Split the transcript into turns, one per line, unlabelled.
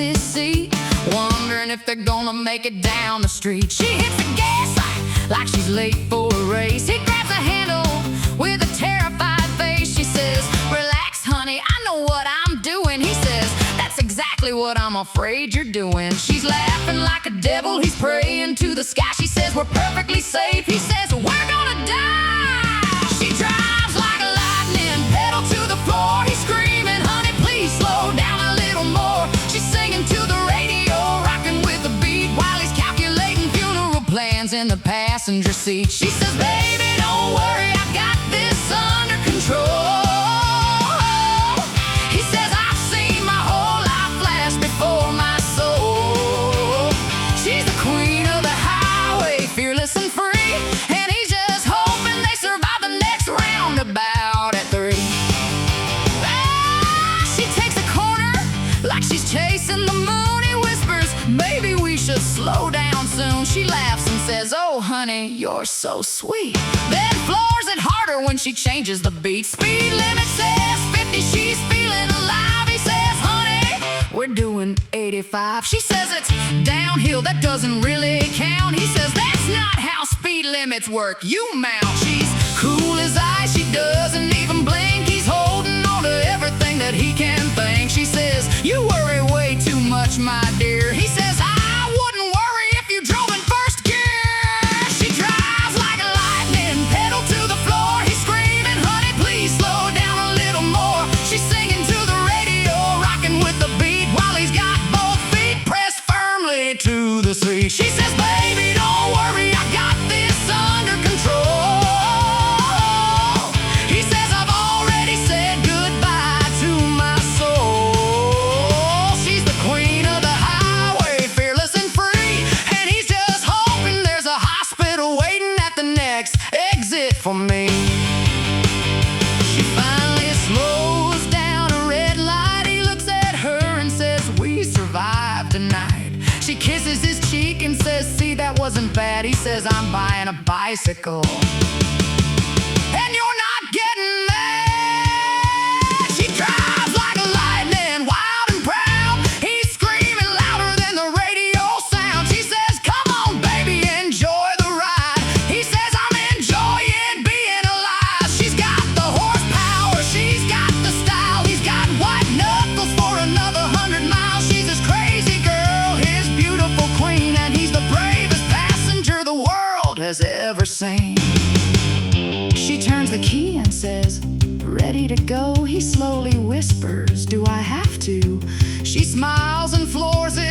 this seat, wondering if they're gonna make it down the street. She hits the gas like she's late for a race. He grabs the handle with a terrified face. She says, "Relax, honey, I know what I'm doing." He says, "That's exactly what I'm afraid you're doing." She's laughing like a devil, he's praying to the sky. She says, "We're perfectly safe." He says, "We're gonna die." She drives like a lightning, pedal to the floor. He's screaming, "Honey, please slow down a little more." She's singing to the radio, rocking with the beat, while he's calculating funeral plans in the passenger seat. She says, "Baby, don't worry, I got this under control." He says, "I've seen my whole life flash before my soul." She's the queen of the highway, fearless and free, and he's just hoping they survive the next roundabout at 3. She takes a corner like she's chasing the moon. He whispers, "Maybe we should slow down soon." She laughs and says, "Oh honey, you're so sweet." Then floors it harder when she changes the beat. Speed limit says 50, she's feeling alive. He says, "Honey, we're doing 85. She says, "It's downhill, that doesn't really count." He says, "That's not how speed limits work, you mount." She's cool as ice, she doesn't even blink. He's holding on to everything that he can think. She says, "You worry way too much, my dear." He says, "I wouldn't worry if you drove in first gear." She drives like a lightning, pedal to the floor. He's screaming, "Honey, please slow down a little more." She's singing to the radio, rocking with the beat, while he's got both feet pressed firmly to the seat. She says, "Baby, don't worry, I got this under control." He says, "I've already said goodbye to my soul." She's the queen of the highway, fearless and free, and he's just hoping there's a hospital waiting at the next exit for me. She finally slows down a red light. He looks at her and says, "We survived tonight." She kisses his cheek and says, "See, that wasn't bad." He says, "I'm buying a bicycle, and you're not getting that." She drives like a lightning, wild and proud. He's screaming louder than the radio sound. She says, "Come on, baby, enjoy the ride." He says, "I'm enjoying being alive." She's got the horsepower, she's got the style. He's got white knuckles for another 100 miles. She's his crazy girl, his beautiful queen, and he's the bravest passenger the world has ever seen. She turns the key and says, "Ready to go?" He slowly whispers, "Do I have to?" She smiles and floors it